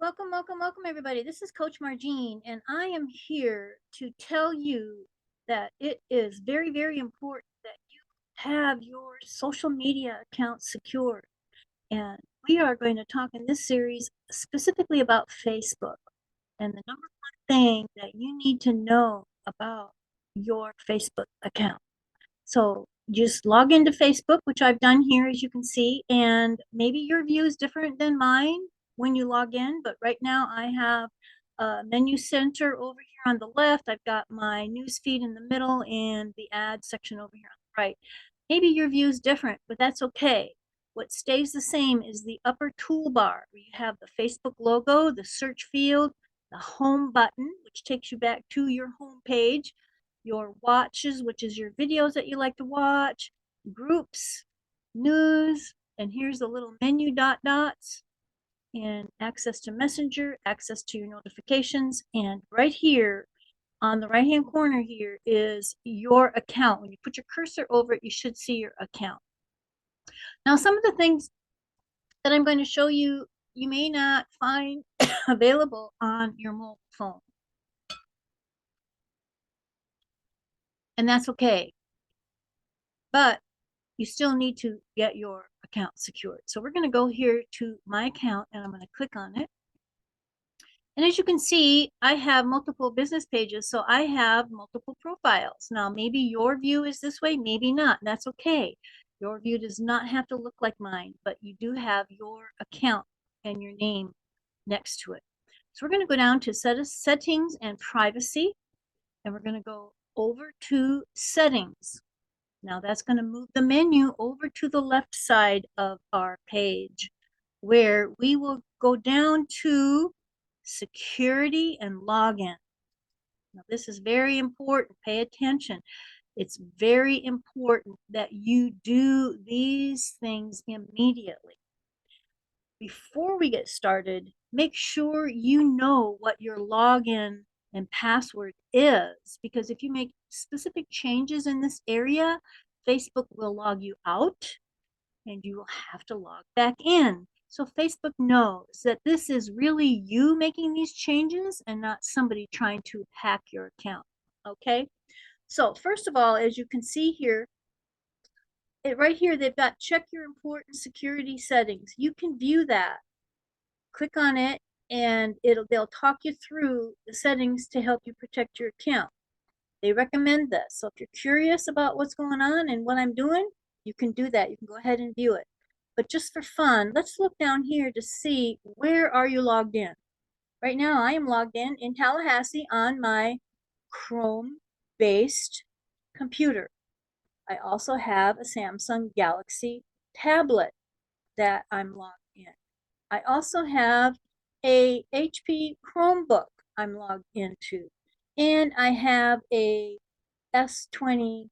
Welcome, welcome, welcome, everybody. This is Coach Margene, and I am here to tell you that it is very, very important that you have your social media accounts secured. And we are going to talk in this series specifically about Facebook. And the number one thing that you need to know about your Facebook account. So just log into Facebook, which I've done here, as you can see, and maybe your view is different than mine when you log in, but right now I have a menu center over here on the left. I've got my news feed in the middle and the ad section over here on the right. Maybe your view is different, but that's okay. What stays the same is the upper toolbar where you have the Facebook logo, the search field, the home button, which takes you back to your home page, your watches, which is your videos that you like to watch, groups, news, and here's the little menu dots, and access to Messenger, access to your notifications, and right here on the right hand corner here is your account. When you put your cursor over it, you should see your account. Now, some of the things that I'm going to show you, you may not find available on your mobile phone. And that's okay. But you still need to get your account secured. So we're going to go here to my account and I'm going to click on it. And as you can see, I have multiple business pages, so I have multiple profiles. Now, maybe your view is this way, maybe not. That's okay. Your view does not have to look like mine, but you do have your account and your name next to it. So we're going to go down to settings and privacy, and we're going to go over to settings. Now that's going to move the menu over to the left side of our page, where we will go down to security and login. Now this is very important. Pay attention. It's very important that you do these things immediately. Before we get started, make sure you know what your login and password is, because if you make specific changes in this area, Facebook will log you out and you will have to log back in. So Facebook knows that this is really you making these changes and not somebody trying to hack your account. Okay, so first of all, as you can see here, right here, they've got check your important security settings. You can view that. Click on it and they'll talk you through the settings to help you protect your account. They recommend this. So if you're curious about what's going on and what I'm doing, you can do that. You can go ahead and view it. But just for fun, let's look down here to see where are you logged in. Right now I am logged in Tallahassee on my Chrome-based computer. I also have a Samsung Galaxy tablet that I'm logged in. I also have a HP Chromebook I'm logged into. And I have a S20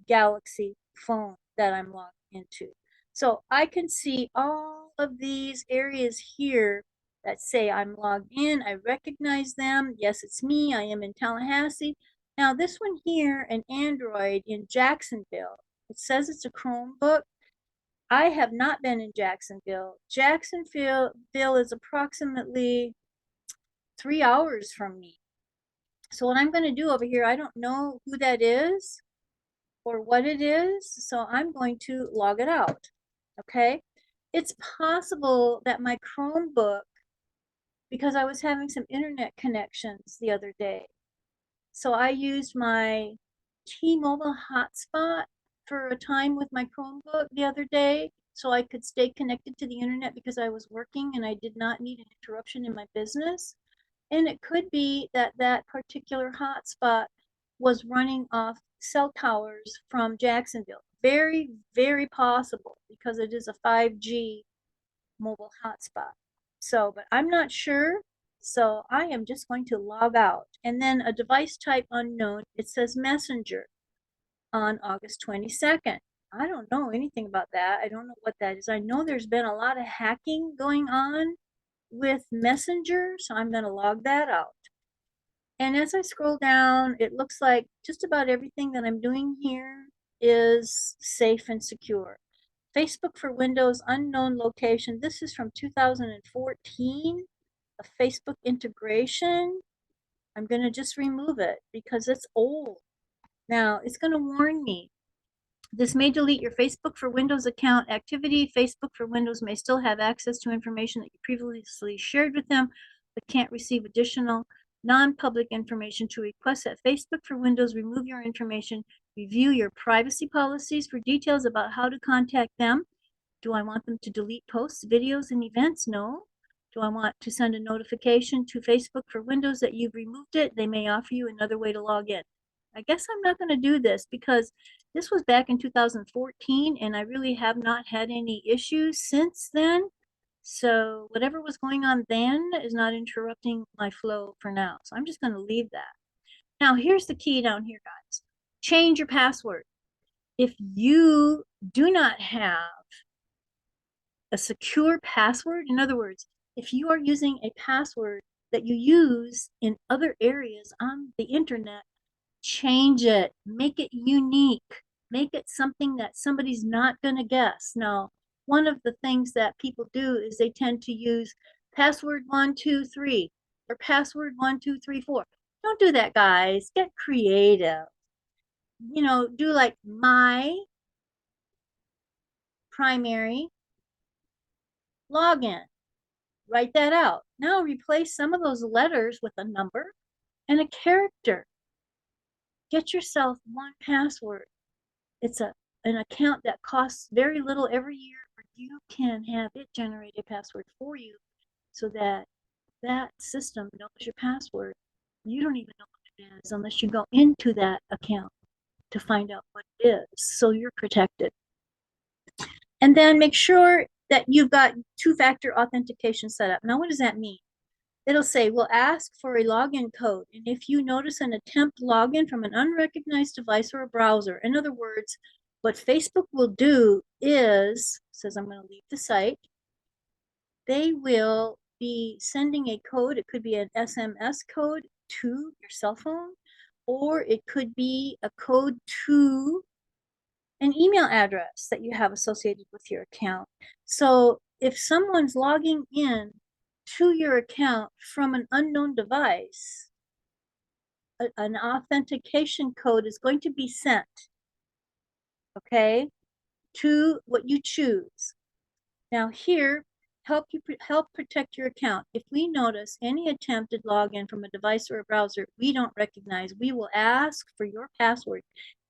Galaxy phone that I'm logged into. So I can see all of these areas here that say I'm logged in. I recognize them. Yes, it's me. I am in Tallahassee. Now this one here, an Android in Jacksonville. It says it's a Chromebook. I have not been in Jacksonville. Jacksonville is approximately 3 hours from me. So what I'm going to do over here, I don't know who that is or what it is, so I'm going to log it out. Okay, it's possible that my Chromebook, because I was having some internet connections the other day, so I used my T-Mobile hotspot for a time with my Chromebook the other day so I could stay connected to the internet because I was working and I did not need an interruption in my business. And it could be that that particular hotspot was running off cell towers from Jacksonville. Very, very possible because it is a 5G mobile hotspot. So, but I'm not sure. So I am just going to log out. And then a device type unknown, it says Messenger on August 22nd. I don't know anything about that. I don't know what that is. I know there's been a lot of hacking going on with Messenger, so I'm going to log that out. And as I scroll down, it looks like just about everything that I'm doing here is safe and secure. Facebook for Windows, unknown location. This is from 2014. a Facebook integration, I'm going to just remove it because it's old. Now, it's going to warn me. This may delete your Facebook for Windows account activity. Facebook for Windows may still have access to information that you previously shared with them, but can't receive additional non-public information. To request that Facebook for Windows remove your information, review your privacy policies for details about how to contact them. Do I want them to delete posts, videos, and events? No. Do I want to send a notification to Facebook for Windows that you've removed it? They may offer you another way to log in. I guess I'm not going to do this because this was back in 2014 and I really have not had any issues since then. So whatever was going on then is not interrupting my flow for now. So I'm just going to leave that. Now here's the key down here, guys. Change your password. If you do not have a secure password, in other words, if you are using a password that you use in other areas on the internet, change it, make it unique, make it something that somebody's not going to guess. Now, one of the things that people do is they tend to use password 123 or password 1234. Don't do that, guys. Get creative. You know, do like my primary login. Write that out. Now replace some of those letters with a number and a character. Get yourself one password. It's an account that costs very little every year, or you can have it generate a password for you so that that system knows your password. You don't even know what it is unless you go into that account to find out what it is. So you're protected. And then make sure that you've got two-factor authentication set up. Now, what does that mean? It'll say, we'll ask for a login code. And if you notice an attempt login from an unrecognized device or a browser, in other words, what Facebook will do is, says I'm going to leave the site, they will be sending a code. It could be an SMS code to your cell phone, or it could be a code to an email address that you have associated with your account. So if someone's logging in to your account from an unknown device, an authentication code is going to be sent, okay, to what you choose. Now here, help protect your account. If we notice any attempted login from a device or a browser we don't recognize, we will ask for your password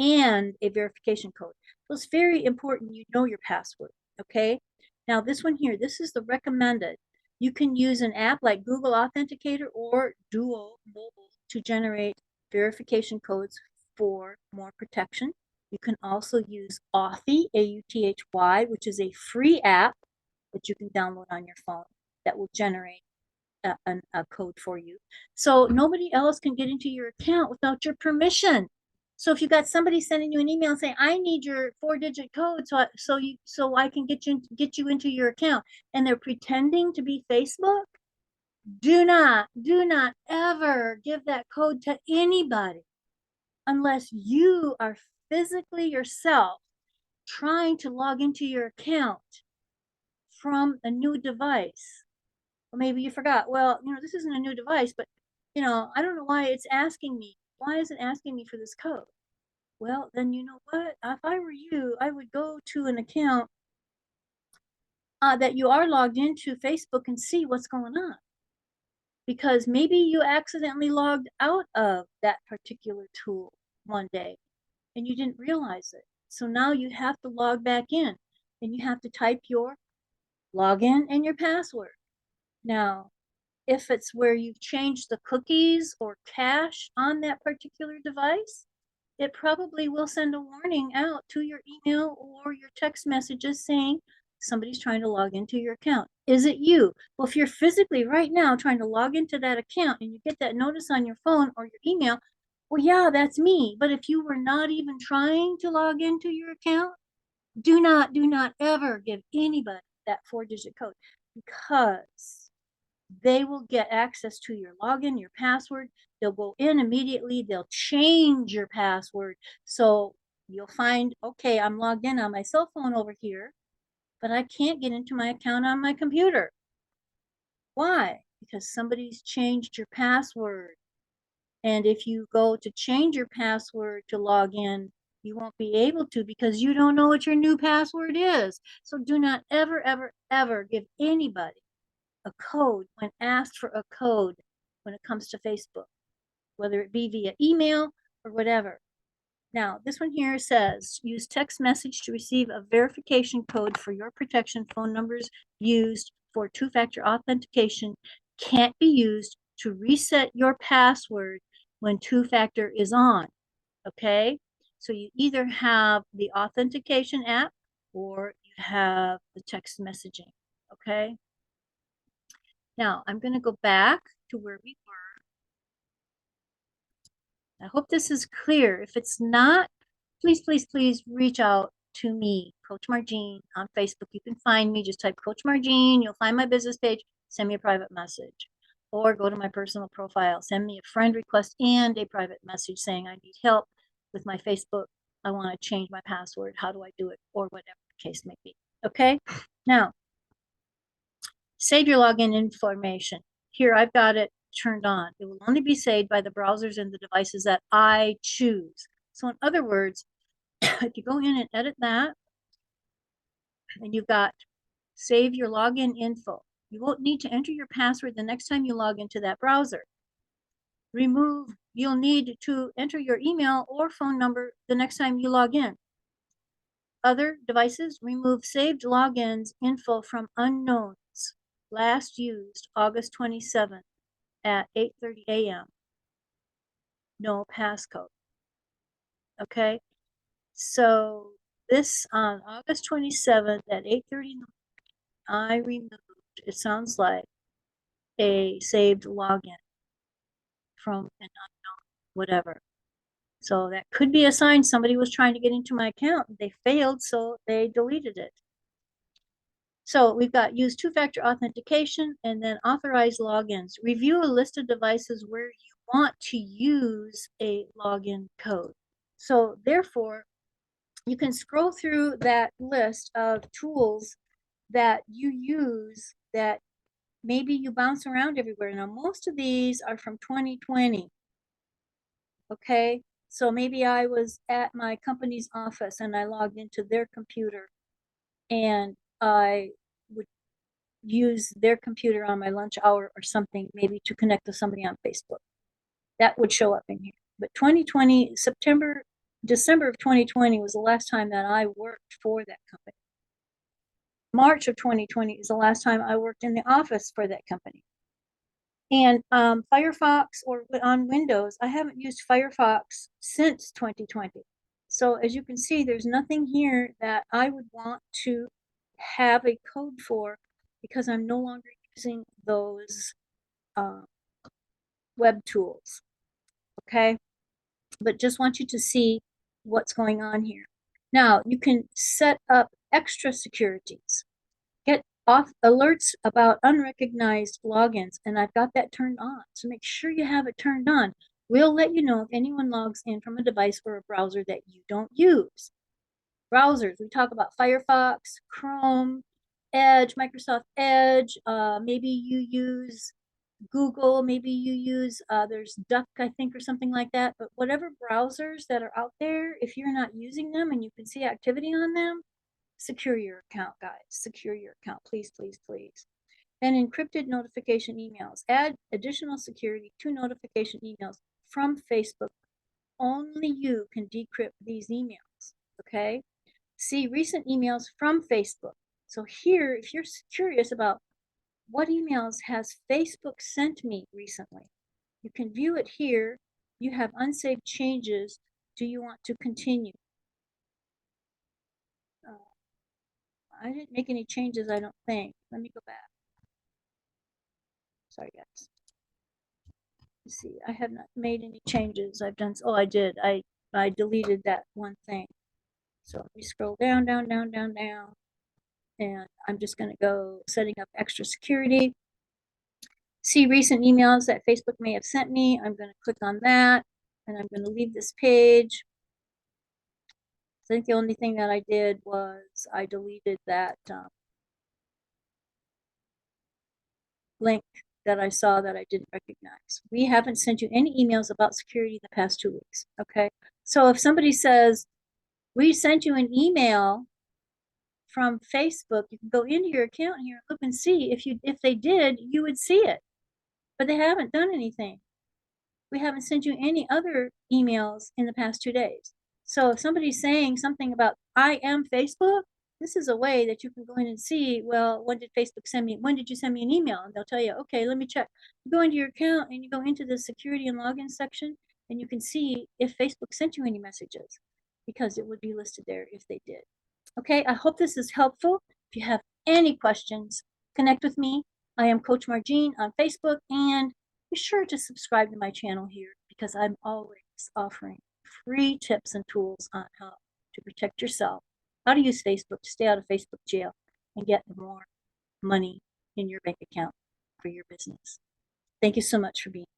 and a verification code. So it's very important you know your password, okay? Now this one here, this is the recommended. You can use an app like Google Authenticator or Duo Mobile to generate verification codes for more protection. You can also use Authy, A-U-T-H-Y, which is a free app that you can download on your phone that will generate a code for you. So nobody else can get into your account without your permission. So if you got somebody sending you an email saying, "I need your 4-digit code so I can get you into your account," and they're pretending to be Facebook, do not ever give that code to anybody unless you are physically yourself trying to log into your account from a new device. Or maybe you forgot, well, this isn't a new device, but I don't know why it's asking me. Why is it asking me for this code? Well, then you know what? If I were you, I would go to an account that you are logged into Facebook and see what's going on. Because maybe you accidentally logged out of that particular tool one day and you didn't realize it. So now you have to log back in and you have to type your login and your password. Now, if it's where you've changed the cookies or cache on that particular device, it probably will send a warning out to your email or your text messages saying somebody's trying to log into your account. Is it you? Well, if you're physically right now trying to log into that account and you get that notice on your phone or your email, well, yeah, that's me. But if you were not even trying to log into your account, do not ever give anybody that 4-digit code, because they will get access to your login, your password. They'll go in immediately. They'll change your password. So you'll find, okay, I'm logged in on my cell phone over here, but I can't get into my account on my computer. Why? because somebody's changed your password. And if you go to change your password to log in, you won't be able to because you don't know what your new password is. So do not ever, ever, ever give anybody a code when asked for a code when it comes to Facebook, whether it be via email or whatever. Now, this one here says, use text message to receive a verification code for your protection. Phone numbers used for two-factor authentication can't be used to reset your password when two-factor is on, okay? So you either have the authentication app or you have the text messaging, okay? Now, I'm going to go back to where we were. I hope this is clear. If it's not, please, please, please reach out to me, Coach Margene, on Facebook. You can find me. Just type Coach Margene. You'll find my business page. Send me a private message. Or go to my personal profile. Send me a friend request and a private message saying I need help with my Facebook. I want to change my password. How do I do it? Or whatever the case may be. Okay? Now, save your login information. Here, I've got it turned on. It will only be saved by the browsers and the devices that I choose. So in other words, if you go in and edit that, and you've got save your login info, you won't need to enter your password the next time you log into that browser. You'll need to enter your email or phone number the next time you log in. Other devices, remove saved logins info from unknowns. Last used August 27th at 8:30 a.m. No passcode. Okay, so this on August 27th at 8:30, I removed, it sounds like, a saved login from an unknown whatever. So that could be a sign somebody was trying to get into my account. They failed, so they deleted it. So we've got use two-factor authentication and then authorize logins. Review a list of devices where you want to use a login code. So therefore, you can scroll through that list of tools that you use that maybe you bounce around everywhere. Now, most of these are from 2020. Okay, so maybe I was at my company's office and I logged into their computer and I would use their computer on my lunch hour or something, maybe to connect to somebody on Facebook. That would show up in here. But 2020, December of 2020 was the last time that I worked for that company. March of 2020 is the last time I worked in the office for that company. And Firefox or on Windows, I haven't used Firefox since 2020. So as you can see, there's nothing here that I would want to have a code for because I'm no longer using those web tools. Okay, but just want you to see what's going on here. Now you can set up extra securities. Get off alerts about unrecognized logins, and I've got that turned on. So make sure you have it turned on. We'll let you know if anyone logs in from a device or a browser that you don't use. Browsers, we talk about Firefox, Chrome, Edge, Microsoft Edge. Maybe you use Google, maybe you use, there's Duck, I think, or something like that. But whatever browsers that are out there, if you're not using them and you can see activity on them, secure your account, guys. Secure your account, please, please, please. And encrypted notification emails. Add additional security to notification emails from Facebook. Only you can decrypt these emails, okay? See recent emails from Facebook. So here, if you're curious about what emails has Facebook sent me recently, you can view it here. You have unsaved changes. Do you want to continue? I didn't make any changes, I don't think. Let me go back. Sorry, guys. Let's see, I have not made any changes. I've done, oh, I did. I deleted that one thing. So we scroll down, down, down, down, down. And I'm just going to go setting up extra security. See recent emails that Facebook may have sent me. I'm going to click on that. And I'm going to leave this page. I think the only thing that I did was I deleted that link that I saw that I didn't recognize. We haven't sent you any emails about security in the past 2 weeks, okay? So if somebody says, we sent you an email from Facebook, you can go into your account here and look and see if they did, you would see it. But they haven't done anything. We haven't sent you any other emails in the past 2 days. So if somebody's saying something about, I am Facebook, this is a way that you can go in and see, well, when did you send me an email? And they'll tell you, okay, let me check. You go into your account and you go into the security and login section, and you can see if Facebook sent you any messages, because it would be listed there if they did. Okay, I hope this is helpful. If you have any questions, connect with me. I am Coach Margine on Facebook, and be sure to subscribe to my channel here, because I'm always offering free tips and tools on how to protect yourself, how to use Facebook to stay out of Facebook jail, and get more money in your bank account for your business. Thank you so much for being here.